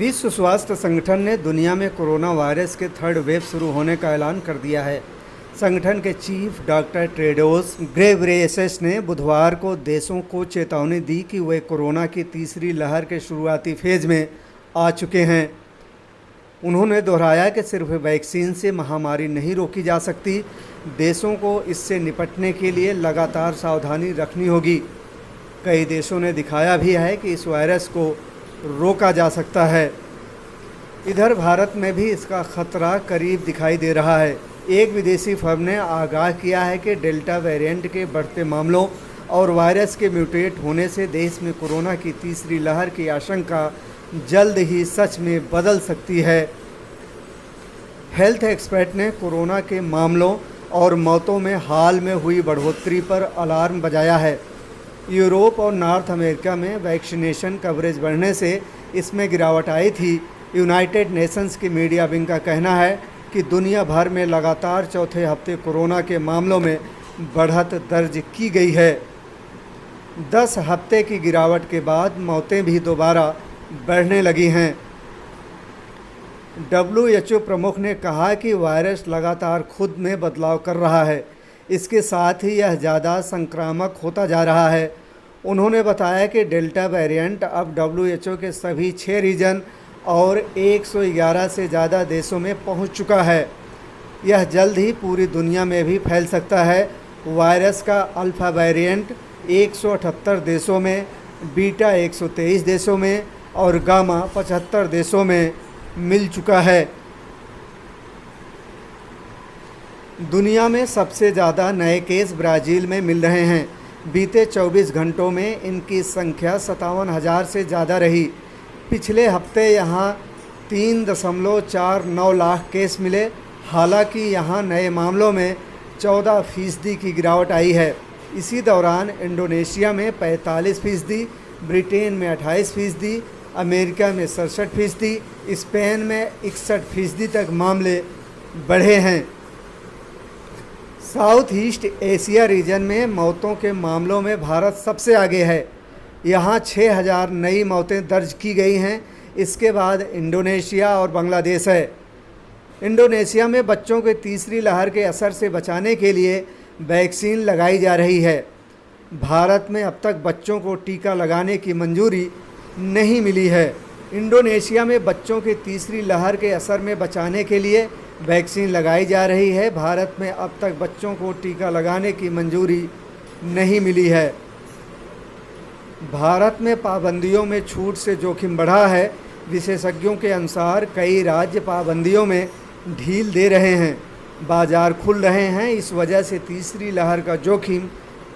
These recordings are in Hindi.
विश्व स्वास्थ्य संगठन ने दुनिया में कोरोना वायरस के थर्ड वेव शुरू होने का ऐलान कर दिया है। संगठन के चीफ डॉक्टर टेड्रोस घेब्रेयेसस ने बुधवार को देशों को चेतावनी दी कि वे कोरोना की तीसरी लहर के शुरुआती फेज में आ चुके हैं। उन्होंने दोहराया कि सिर्फ वैक्सीन से महामारी नहीं रोकी जा सकती, देशों को इससे निपटने के लिए लगातार सावधानी रखनी होगी। कई देशों ने दिखाया भी है कि इस वायरस को रोका जा सकता है। इधर भारत में भी इसका खतरा करीब दिखाई दे रहा है। एक विदेशी फर्म ने आगाह किया है कि डेल्टा वेरिएंट के बढ़ते मामलों और वायरस के म्यूटेट होने से देश में कोरोना की तीसरी लहर की आशंका जल्द ही सच में बदल सकती है। हेल्थ एक्सपर्ट ने कोरोना के मामलों और मौतों में हाल में हुई बढ़ोतरी पर अलार्म बजाया है। यूरोप और नॉर्थ अमेरिका में वैक्सीनेशन कवरेज बढ़ने से इसमें गिरावट आई थी। यूनाइटेड नेशंस की मीडिया विंग का कहना है कि दुनिया भर में लगातार चौथे हफ्ते कोरोना के मामलों में बढ़त दर्ज की गई है। 10 हफ्ते की गिरावट के बाद मौतें भी दोबारा बढ़ने लगी हैं। WHO प्रमुख ने कहा कि वायरस लगातार खुद में बदलाव कर रहा है, इसके साथ ही यह ज़्यादा संक्रामक होता जा रहा है। उन्होंने बताया कि डेल्टा वेरिएंट अब WHO के सभी 6 रीजन और 111 से ज़्यादा देशों में पहुंच चुका है। यह जल्द ही पूरी दुनिया में भी फैल सकता है। वायरस का अल्फ़ा वेरिएंट 178 देशों में, बीटा 123 देशों में और गामा 75 देशों में मिल चुका है। दुनिया में सबसे ज़्यादा नए केस ब्राज़ील में मिल रहे हैं। बीते 24 घंटों में इनकी संख्या 57,000 से ज़्यादा रही। पिछले हफ्ते यहाँ 3.49 लाख केस मिले। हालांकि यहाँ नए मामलों में 14% की गिरावट आई है। इसी दौरान इंडोनेशिया में 45%, ब्रिटेन में 28%, अमेरिका में 67%, स्पेन में 61% तक मामले बढ़े हैं। साउथ ईस्ट एशिया रीजन में मौतों के मामलों में भारत सबसे आगे है। यहाँ 6,000 नई मौतें दर्ज की गई हैं। इसके बाद इंडोनेशिया और बांग्लादेश है। इंडोनेशिया में बच्चों के तीसरी लहर के असर से बचाने के लिए वैक्सीन लगाई जा रही है। भारत में अब तक बच्चों को टीका लगाने की मंजूरी नहीं मिली है। इंडोनेशिया में बच्चों की तीसरी लहर के असर में बचाने के लिए वैक्सीन लगाई जा रही है। भारत में अब तक बच्चों को टीका लगाने की मंजूरी नहीं मिली है। भारत में पाबंदियों में छूट से जोखिम बढ़ा है। विशेषज्ञों के अनुसार कई राज्य पाबंदियों में ढील दे रहे हैं, बाजार खुल रहे हैं। इस वजह से तीसरी लहर का जोखिम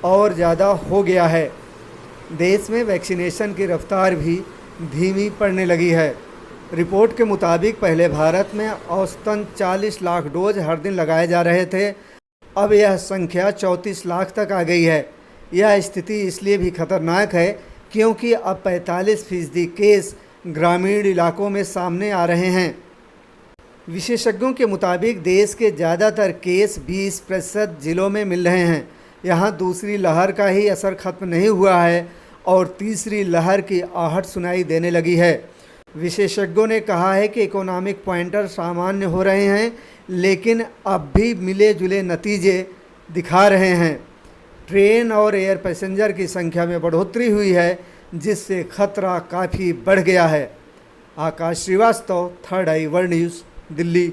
और ज़्यादा हो गया है। देश में वैक्सीनेशन की रफ्तार भी धीमी पड़ने लगी है। रिपोर्ट के मुताबिक पहले भारत में औसतन 40 लाख डोज हर दिन लगाए जा रहे थे। अब यह संख्या 34 लाख तक आ गई है। यह स्थिति इसलिए भी खतरनाक है क्योंकि अब 45% केस ग्रामीण इलाकों में सामने आ रहे हैं। विशेषज्ञों के मुताबिक देश के ज़्यादातर केस 20% जिलों में मिल रहे हैं। यहाँ दूसरी लहर का ही असर खत्म नहीं हुआ है और तीसरी लहर की आहट सुनाई देने लगी है। विशेषज्ञों ने कहा है कि इकोनॉमिक पॉइंटर सामान्य हो रहे हैं, लेकिन अब भी मिले जुले नतीजे दिखा रहे हैं। ट्रेन और एयर पैसेंजर की संख्या में बढ़ोतरी हुई है, जिससे खतरा काफ़ी बढ़ गया है। आकाश श्रीवास्तव, थर्ड आई वर्ल्ड न्यूज़, दिल्ली।